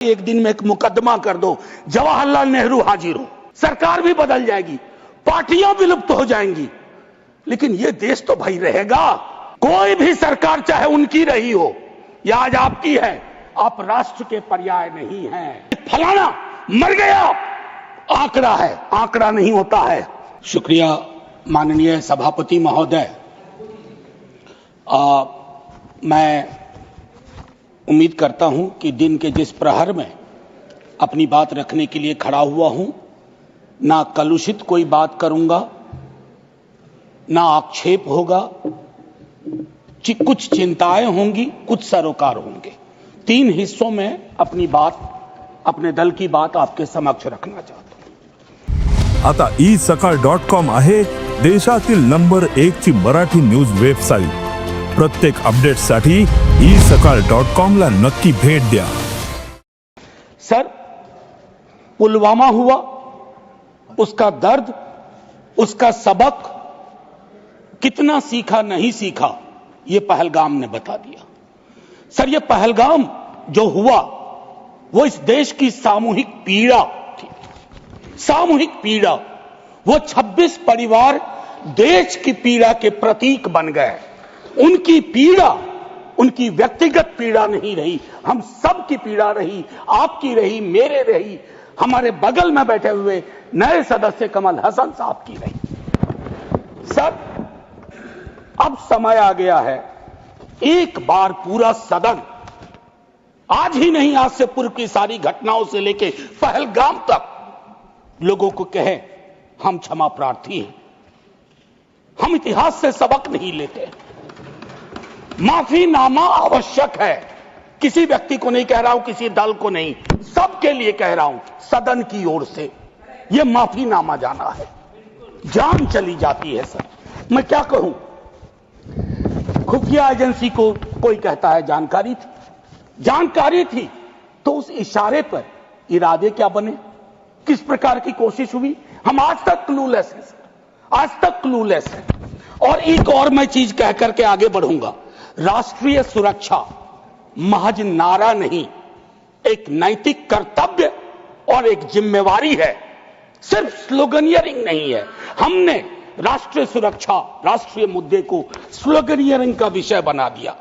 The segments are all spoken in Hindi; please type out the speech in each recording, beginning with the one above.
एक दिन में एक मुकदमा कर दो, जवाहरलाल नेहरू हाजिर हो, सरकार भी बदल जाएगी, पार्टियां विलुप्त हो जाएंगी, लेकिन ये देश तो भाई रहेगा। कोई भी सरकार चाहे उनकी रही हो या आज आपकी है, आप राष्ट्र के पर्याय नहीं हैं। फलाना मर गया आंकड़ा है, आंकड़ा नहीं होता है। शुक्रिया माननीय सभापति महोदय। मैं उम्मीद करता हूं कि दिन के जिस प्रहर में अपनी बात रखने के लिए खड़ा हुआ हूं, ना कलुषित कोई बात करूंगा, ना आक्षेप होगा, कुछ चिंताएं होंगी, कुछ सरोकार होंगे। 3 हिस्सों में अपनी बात, अपने दल की बात आपके समक्ष रखना चाहता हूं। आता isakal.com आहे देशातील नंबर 1 ची मराठी न्यूज वेबसाईट। प्रत्येक अपडेटसाठी isakal.com ला नक्की भेट द्या। सर, पुलवामा हुआ, उसका दर्द, उसका सबक कितना सीखा नहीं सीखा, ये पहलगाम ने बता दिया। सर, ये पहलगाम जो हुआ वो इस देश की सामूहिक पीड़ा थी, सामूहिक पीड़ा। वो 26 परिवार देश की पीड़ा के प्रतीक बन गए। उनकी पीड़ा उनकी व्यक्तिगत पीड़ा नहीं रही, हम सब की पीड़ा रही, आपकी रही, मेरे रही, हमारे बगल में बैठे हुए नए सदस्य कमल हसन साहब की रही। सर, अब समय आ गया है, एक बार पूरा सदन, आज ही नहीं, आज से पूर्व की सारी घटनाओं से लेके पहलगाम तक लोगों को कहे हम क्षमा प्रार्थी हैं, हम इतिहास से सबक नहीं लेते। माफीनामा आवश्यक है। किसी व्यक्ति को नहीं कह रहा हूं, किसी दल को नहीं, सबके लिए कह रहा हूं, सदन की ओर से यह माफीनामा जाना है। जान चली जाती है। सर, मैं क्या कहूं, खुफिया एजेंसी को कोई कहता है जानकारी थी, तो उस इशारे पर इरादे क्या बने, किस प्रकार की कोशिश हुई, हम आज तक क्लूलेस हैं। आज तक क्लूलेस है। और एक और मैं चीज कह करके आगे बढ़ूंगा, राष्ट्रीय सुरक्षा महज नारा नहीं, एक नैतिक कर्तव्य और एक जिम्मेवारी है, सिर्फ स्लोगनियरिंग नहीं है। हमने राष्ट्रीय सुरक्षा, राष्ट्रीय मुद्दे को स्लोगनियरिंग का विषय बना दिया।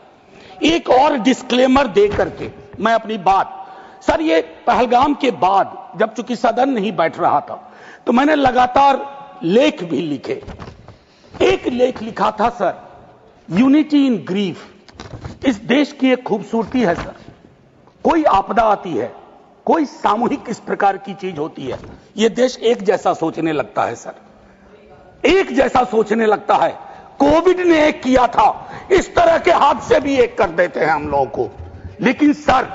एक और डिस्क्लेमर दे करके मैं अपनी बात, सर, ये पहलगाम के बाद जब चूंकि सदन नहीं बैठ रहा था, तो मैंने लगातार लेख भी लिखे। एक लेख लिखा था, सर, यूनिटी इन ग्रीफ। इस देश की एक खूबसूरती है सर, कोई आपदा आती है, कोई सामूहिक इस प्रकार की चीज होती है, यह देश एक जैसा सोचने लगता है। सर, एक जैसा सोचने लगता है। कोविड ने एक किया था, इस तरह के हादसे भी एक कर देते हैं हम लोगों को। लेकिन सर,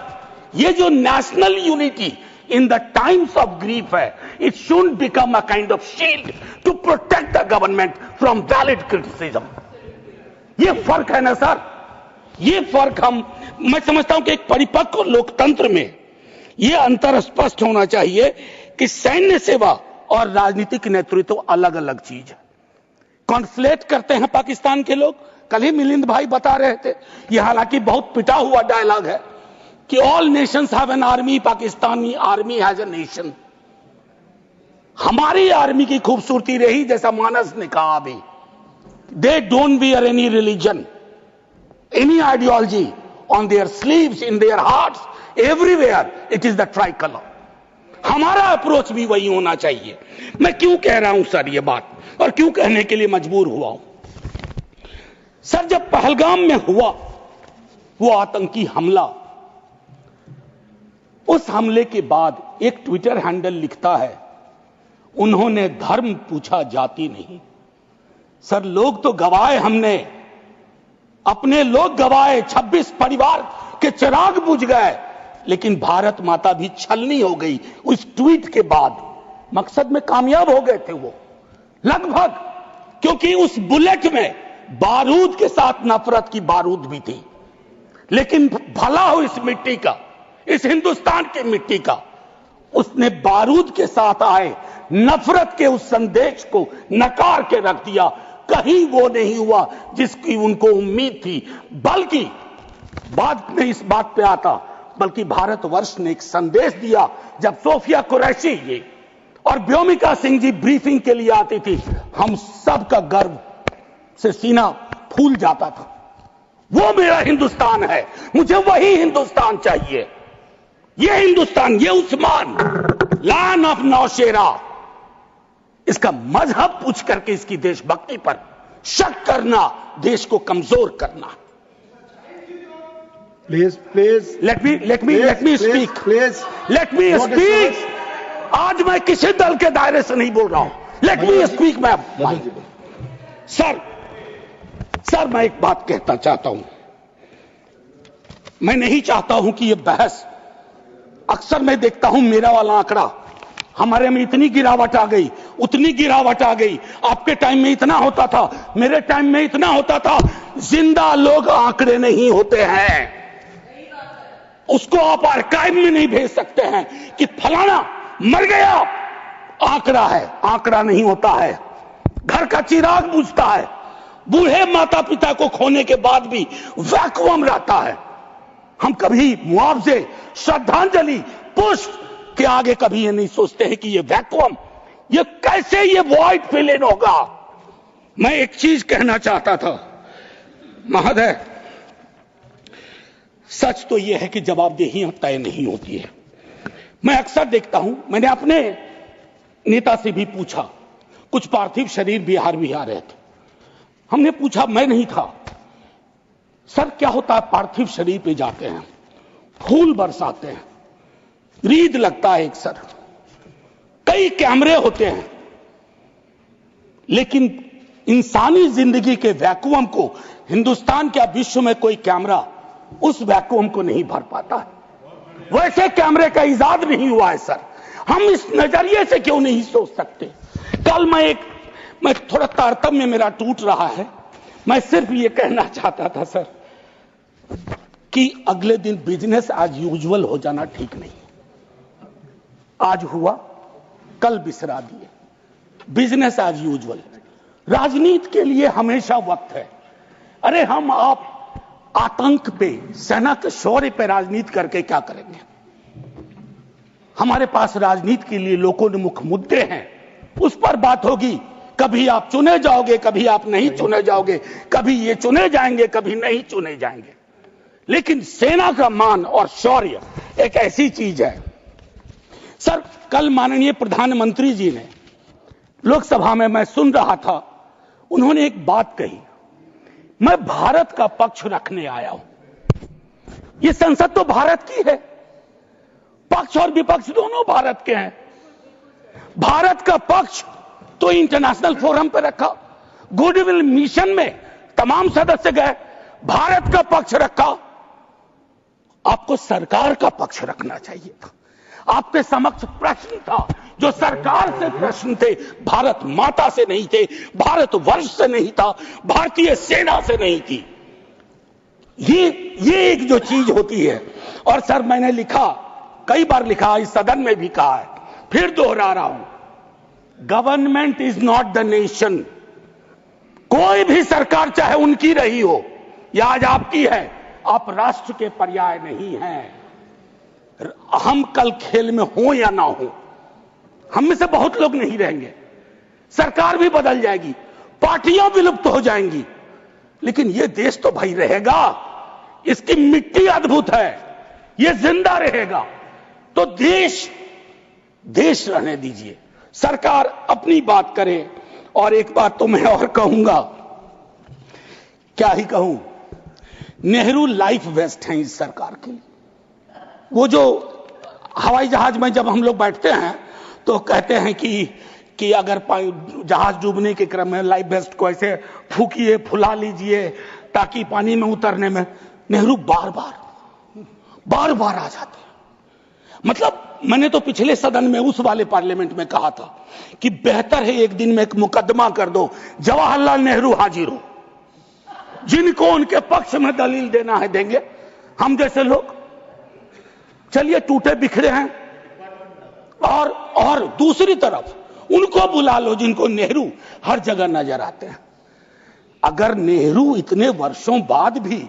ये जो national unity in the times of grief है, it should become a kind of shield to protect the government from valid criticism. ये फर्क है ना सर, ये फर्क मैं समझता हूं कि एक परिपक्व लोकतंत्र में ये अंतर स्पष्ट होना चाहिए कि सैन्य सेवा और राजनीतिक नेतृत्व अलग अलग चीज है। कॉन्फ्लेट करते हैं पाकिस्तान के लोग। कल ही मिलिंद भाई बता रहे थे, ये हालांकि बहुत पिटा हुआ डायलॉग है कि all Nations have an army, Pakistani army has a nation. हमारी आर्मी की खूबसूरती रही, जैसा मानस ने कहा अभी, they don't wear any religion, any ideology on their sleeves, in their hearts, everywhere it is the tricolour. हमारा अप्रोच भी वही होना चाहिए। मैं क्यों कह रहा हूं सर ये बात, और क्यों कहने के लिए मजबूर हुआ हूं? सर, जब पहलगाम में हुआ वो आतंकी हमला, उस हमले के बाद एक ट्विटर हैंडल लिखता है, उन्होंने धर्म पूछा, जाति नहीं। सर, लोग तो गवाए, हमने अपने लोग गवाए, 26 परिवार के चिराग बुझ गए, लेकिन भारत माता भी छलनी हो गई उस ट्वीट के बाद। मकसद में कामयाब हो गए थे वो लगभग, क्योंकि उस बुलेट में बारूद के साथ नफरत की बारूद भी थी। लेकिन भला हो इस मिट्टी का, इस हिंदुस्तान की मिट्टी का, उसने बारूद के साथ आए नफरत के उस संदेश को नकार के रख दिया। कहीं वो नहीं हुआ जिसकी उनको उम्मीद थी, बल्कि बाद में इस बात पे आता, बल्कि भारतवर्ष ने एक संदेश दिया। जब सोफिया कुरैशी ये और व्योमिका सिंह जी ब्रीफिंग के लिए आती थी, हम सब का गर्व से सीना फूल जाता था। वो मेरा हिंदुस्तान है, मुझे वही हिंदुस्तान चाहिए। ये हिंदुस्तान, ये उस्मान लैंड ऑफ नौशेरा, इसका मजहब पूछ करके इसकी देशभक्ति पर शक करना देश को कमजोर करना। Please let me speak। आज मैं किसी दल के दायरे से नहीं बोल रहा हूं। let me speak। सर मैं एक बात कहना चाहता हूं। मैं नहीं चाहता हूं कि यह बहस, अक्सर मैं देखता हूं मेरा वाला आंकड़ा, हमारे में इतनी गिरावट आ गई, उतनी गिरावट आ गई, आपके टाइम में इतना होता था, मेरे टाइम में इतना होता था। जिंदा लोग आंकड़े नहीं होते हैं, उसको आप आर्काइव में नहीं भेज सकते हैं कि फलाना मर गया, आंकड़ा है, आंकड़ा नहीं होता है। घर का चिराग बुझता है, बूढ़े माता पिता को खोने के बाद भी वैक्यूम रहता है। हम कभी मुआवजे, श्रद्धांजलि, पुष्प के आगे कभी ये नहीं सोचते हैं कि ये वैक्यूम, ये कैसे ये वॉइड फिल इन होगा। मैं एक चीज कहना चाहता था महोदय, सच तो यह है कि जवाबदेही तय नहीं होती है। मैं अक्सर देखता हूं, मैंने अपने नेता से भी पूछा, कुछ पार्थिव शरीर बिहार भी आ रहे थे, हमने पूछा, मैं नहीं था, सर क्या होता है पार्थिव शरीर पे जाते हैं, फूल बरसाते हैं, रीद लगता है एक सर, कई कैमरे होते हैं, लेकिन इंसानी जिंदगी के वैक्यूम को हिंदुस्तान क्या विश्व में कोई कैमरा उस वैक्यूम को नहीं भर पाता है। वैसे कैमरे का इजाद नहीं हुआ है सर। हम इस नजरिए से क्यों नहीं सोच सकते। कल मैं थोड़ा तारतम्य मेरा टूट रहा है, मैं सिर्फ ये कहना चाहता था सर कि अगले दिन बिजनेस एज यूजुअल हो जाना ठीक नहीं। आज हुआ, कल बिसरा दिए, बिजनेस एज यूजुअल। राजनीति के लिए हमेशा वक्त है। अरे हम आप आतंक पे, सेना के शौर्य पे राजनीति करके क्या करेंगे। हमारे पास राजनीति के लिए लोकोन्मुख मुद्दे हैं, उस पर बात होगी। कभी आप चुने जाओगे, कभी आप नहीं चुने जाओगे, कभी ये चुने जाएंगे, कभी नहीं चुने जाएंगे। लेकिन सेना का मान और शौर्य एक ऐसी चीज है। सर कल माननीय प्रधानमंत्री जी ने लोकसभा में, मैं सुन रहा था, उन्होंने एक बात कही, मैं भारत का पक्ष रखने आया हूं। ये संसद तो भारत की है, पक्ष और विपक्ष दोनों भारत के हैं। भारत का पक्ष तो इंटरनेशनल फोरम पर रखा, गुडविल मिशन में तमाम सदस्य गए, भारत का पक्ष रखा। आपको सरकार का पक्ष रखना चाहिए था। आपके समक्ष प्रश्न था, जो सरकार से प्रश्न थे, भारत माता से नहीं थे, भारत वर्ष से नहीं था, भारतीय सेना से नहीं थी। ये एक जो चीज होती है। और सर मैंने लिखा, कई बार लिखा, इस सदन में भी कहा है, फिर दोहरा रहा हूं, government is not the nation. कोई भी सरकार चाहे उनकी रही हो या आज आपकी है, आप राष्ट्र के पर्याय नहीं हैं। हम कल खेल में हो या ना हो, हम में से बहुत लोग नहीं रहेंगे, सरकार भी बदल जाएगी, पार्टियां विलुप्त हो जाएंगी, लेकिन यह देश तो भाई रहेगा। इसकी मिट्टी अद्भुत है, यह जिंदा रहेगा। तो देश रहने दीजिए, सरकार अपनी बात करे। और एक बात तो मैं और कहूंगा, क्या ही कहूं, नेहरू लाइफ वेस्ट है इस सरकार की। वो जो हवाई जहाज में जब हम लोग बैठते हैं तो कहते हैं कि अगर जहाज डूबने के क्रम में लाइफ वेस्ट को ऐसे फूकिए, फुला लीजिए ताकि पानी में उतरने में, नेहरू बार बार आ जाते हैं। मतलब मैंने तो पिछले सदन में उस वाले पार्लियामेंट में कहा था कि बेहतर है एक दिन में एक मुकदमा कर दो, जवाहरलाल नेहरू हाजिर हो, जिनको उनके पक्ष में दलील देना है देंगे, हम जैसे लोग चलिए टूटे बिखरे हैं। और दूसरी तरफ उनको बुला लो जिनको नेहरू हर जगह नजर आते हैं। अगर नेहरू इतने वर्षों बाद भी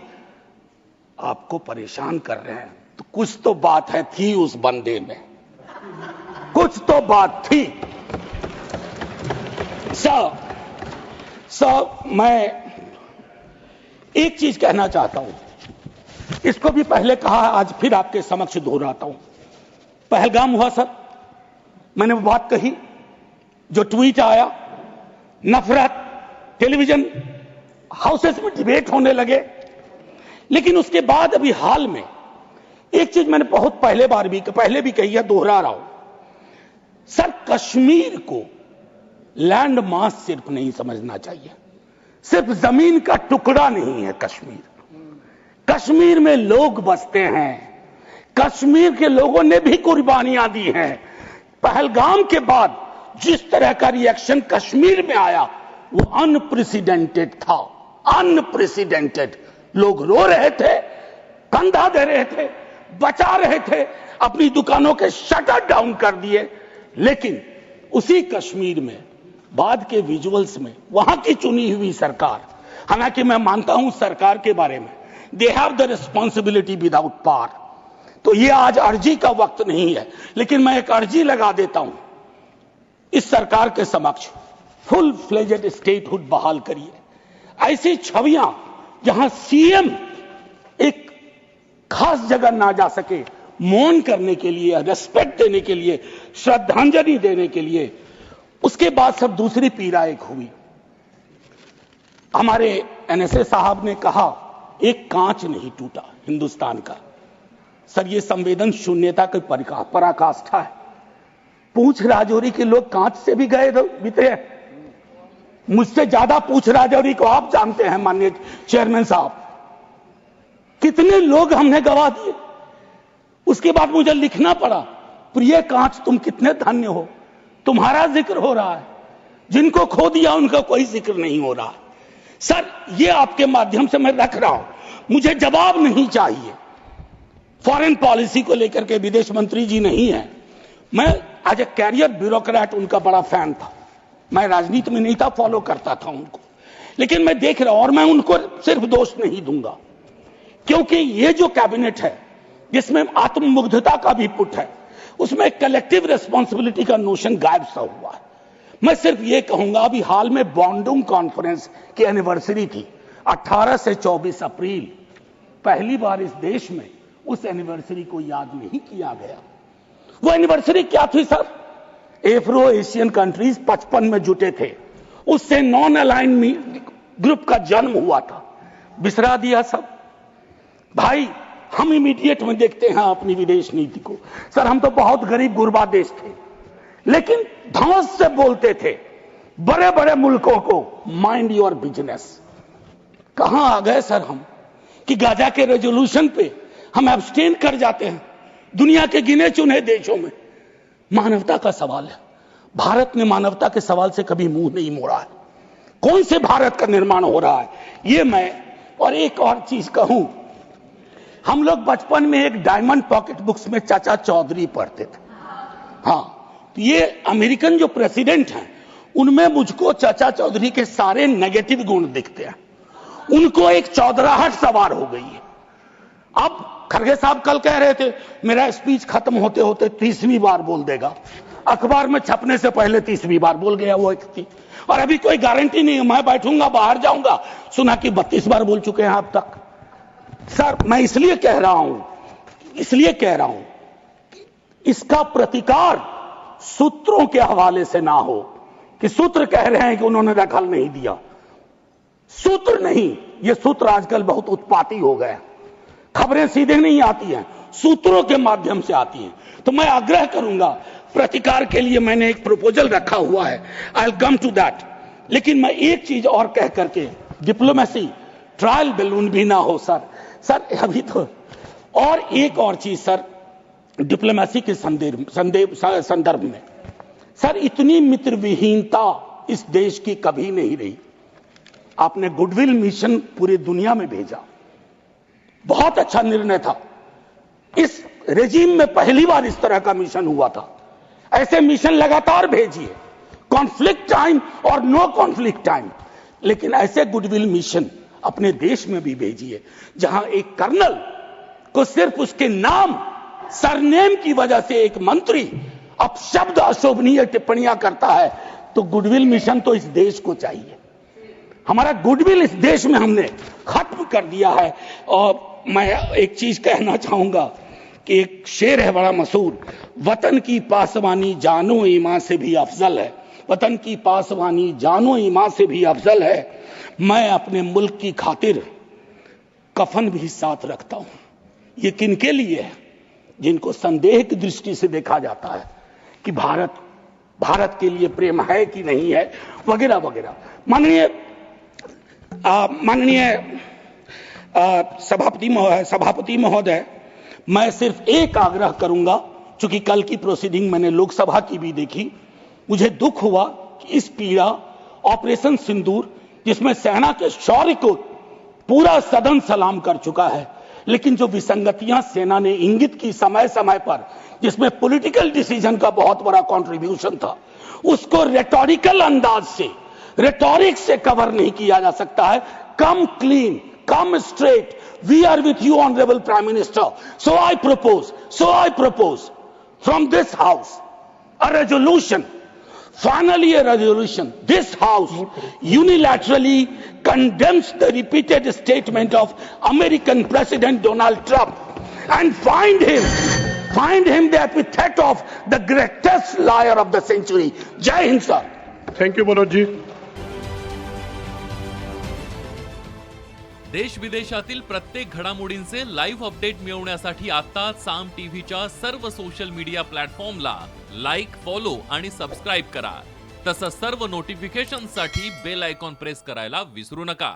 आपको परेशान कर रहे हैं तो कुछ तो बात है थी उस बंदे में, कुछ तो बात थी। सर मैं एक चीज कहना चाहता हूं, इसको भी पहले कहा, आज फिर आपके समक्ष दोहराता हूं। पहलगाम हुआ सर, मैंने वो बात कही, जो ट्वीट आया, नफरत, टेलीविजन हाउसेस में डिबेट होने लगे। लेकिन उसके बाद अभी हाल में एक चीज मैंने बहुत पहले भी कही है, दोहरा रहा हूं। सर कश्मीर को लैंड मास सिर्फ नहीं समझना चाहिए, सिर्फ जमीन का टुकड़ा नहीं है कश्मीर। कश्मीर में लोग बसते हैं, कश्मीर के लोगों ने भी कुर्बानियां दी हैं। पहलगाम के बाद जिस तरह का रिएक्शन कश्मीर में आया वो अनप्रेसिडेंटेड था, अनप्रेसिडेंटेड। लोग रो रहे थे, कंधा दे रहे थे, बचा रहे थे, अपनी दुकानों के शटर डाउन कर दिए। लेकिन उसी कश्मीर में बाद के विजुअल्स में वहां की चुनी हुई सरकार, हालांकि मैं मानता हूं सरकार के बारे में, they have the responsibility without power, तो ये आज अर्जी का वक्त नहीं है, लेकिन मैं एक अर्जी लगा देता हूं इस सरकार के समक्ष, फुल फ्लेजेड स्टेटहुड बहाल करिए। ऐसी छवियां जहां सीएम एक खास जगह ना जा सके, मौन करने के लिए, रेस्पेक्ट देने के लिए, श्रद्धांजलि देने के लिए, उसके बाद सब दूसरी पीड़ा एक हुई। हमारे एनएसए साहब ने कहा एक कांच नहीं टूटा हिंदुस्तान का। सर ये संवेदन शून्यता की पराकाष्ठा है। पूंछ राजौरी के लोग कांच से भी गए बीते हैं। मुझसे ज्यादा पूंछ राजौरी को आप जानते हैं माननीय चेयरमैन साहब, कितने लोग हमने गवा दिए। उसके बाद मुझे लिखना पड़ा, प्रिय कांच तुम कितने धन्य हो, तुम्हारा जिक्र हो रहा है, जिनको खो दिया उनका कोई जिक्र नहीं हो रहा। सर ये आपके माध्यम से मैं रख रहा हूं, मुझे जवाब नहीं चाहिए। फॉरेन पॉलिसी को लेकर के विदेश मंत्री जी नहीं है, मैं आज ए कैरियर ब्यूरोक्रेट उनका बड़ा फैन था। मैं राजनीति में नहीं था, फॉलो करता था उनको, लेकिन मैं देख रहा हूं और मैं उनको सिर्फ दोष नहीं दूंगा, क्योंकि ये जो कैबिनेट है जिसमें आत्ममुग्धता का भी पुट है, उसमें कलेक्टिव रिस्पॉन्सिबिलिटी का नोशन गायब सा हुआ है। मैं सिर्फ ये कहूंगा, अभी हाल में बॉन्डुंग कॉन्फ्रेंस की एनिवर्सरी थी 18 से 24 अप्रैल, पहली बार इस देश में उस एनिवर्सरी को याद नहीं किया गया। वो एनिवर्सरी क्या थी सर? एफ्रो एशियन कंट्रीज 55 में जुटे थे, उससे नॉन अलाइन ग्रुप का जन्म हुआ था, बिसरा दिया सब। भाई हम इमीडिएट में देखते हैं अपनी विदेश नीति को। सर हम तो बहुत गरीब गुरबा देश थे, लेकिन धौंस से बोलते थे बड़े बड़े मुल्कों को माइंड योर बिजनेस। कहां आ गए सर हम कि गाजा के रेजोल्यूशन पे हम एब्सटेन कर जाते हैं दुनिया के गिने चुने देशों में। मानवता का सवाल है, भारत ने मानवता के सवाल से कभी मुंह नहीं मोड़ा है। कौन से भारत का निर्माण हो रहा है ये मैं, और एक और चीज कहूं, हम लोग बचपन में एक डायमंड पॉकेट बुक्स में चाचा चौधरी पढ़ते थे। हाँ, तो ये अमेरिकन जो प्रेसिडेंट हैं उनमें मुझको चाचा चौधरी के सारे नेगेटिव गुण दिखते हैं। उनको एक चौधराहट सवार हो गई है। अब खरगे साहब कल कह रहे थे मेरा स्पीच खत्म होते होते 30वीं बार बोल देगा, अखबार में छपने से पहले 30वीं बार बोल गया वो व्यक्ति, और अभी कोई गारंटी नहीं है, मैं बैठूंगा बाहर जाऊंगा सुना कि 32 बार बोल चुके हैं अब तक। सर मैं इसलिए कह रहा हूं कि इसका प्रतिकार सूत्रों के हवाले से ना हो कि सूत्र कह रहे हैं कि उन्होंने दखल नहीं दिया। सूत्र नहीं, ये सूत्र आजकल बहुत उत्पाती हो गए, खबरें सीधे नहीं आती हैं, सूत्रों के माध्यम से आती हैं। तो मैं आग्रह करूंगा, प्रतिकार के लिए मैंने एक प्रपोजल रखा हुआ है, I will come to that. लेकिन मैं एक चीज और कह करके, डिप्लोमेसी ट्रायल बैलून भी ना हो सर। सर अभी तो और एक और चीज सर, डिप्लोमेसी के संदर्भ में सर इतनी मित्र विहीनता इस देश की कभी नहीं रही। आपने गुडविल मिशन पूरी दुनिया में भेजा, बहुत अच्छा निर्णय था। इस रेजिम में पहली बार इस तरह का मिशन हुआ था। ऐसे मिशन लगातार भेजिए, कॉन्फ्लिक्ट टाइम और नो कॉन्फ्लिक्ट टाइम, लेकिन ऐसे गुडविल मिशन अपने देश में भी भेजिए जहां एक कर्नल को सिर्फ उसके नाम सरनेम की वजह से एक मंत्री अपशब्द अशोभनीय टिप्पणियां करता है, तो गुडविल मिशन तो इस देश को चाहिए। हमारा गुडविल इस देश में हमने खत्म कर दिया है। और मैं एक चीज कहना चाहूंगा कि एक शेर है बड़ा मशहूर, वतन की पासवानी जानो ईमान से भी अफजल है। वतन की पासवानी जानो ईमान से भी अफजल है। मैं अपने मुल्क की खातिर कफन भी साथ रखता हूं। ये किनके लिए है? जिनको संदेह की दृष्टि से देखा जाता है कि भारत के लिए प्रेम है कि नहीं है, वगैरह वगैरह। माननीय सभापति महोदय, मैं सिर्फ एक आग्रह करूंगा, चूंकि कल की प्रोसीडिंग मैंने लोकसभा की भी देखी, मुझे दुख हुआ कि इस पीड़ा ऑपरेशन सिंदूर, जिसमें सेना के शौर्य को पूरा सदन सलाम कर चुका है, लेकिन जो विसंगतियां सेना ने इंगित की समय समय पर, जिसमें पॉलिटिकल डिसीजन का बहुत बड़ा कंट्रीब्यूशन था, उसको रेटोरिकल अंदाज से, रेटोरिक से कवर नहीं किया जा सकता है। कम clean, come straight. We are with you, Honorable Prime Minister. So I propose from this House a resolution, finally a resolution. This House unilaterally condemns the repeated statement of American President Donald Trump and find him the epithet of the greatest liar of the century. Jai Hind, sir. Thank you, Manoj ji. देश विदेशातील प्रत्येक घडामोडींचे लाईव्ह अपडेट मिळवण्यासाठी आता साम टीव्हीच्या सर्व सोशल मीडिया प्लॅटफॉर्मला लाईक, फॉलो आणि सबस्क्राईब करा। तसंच सर्व नोटिफिकेशनसाठी बेल आयकॉन प्रेस करायला विसरू नका।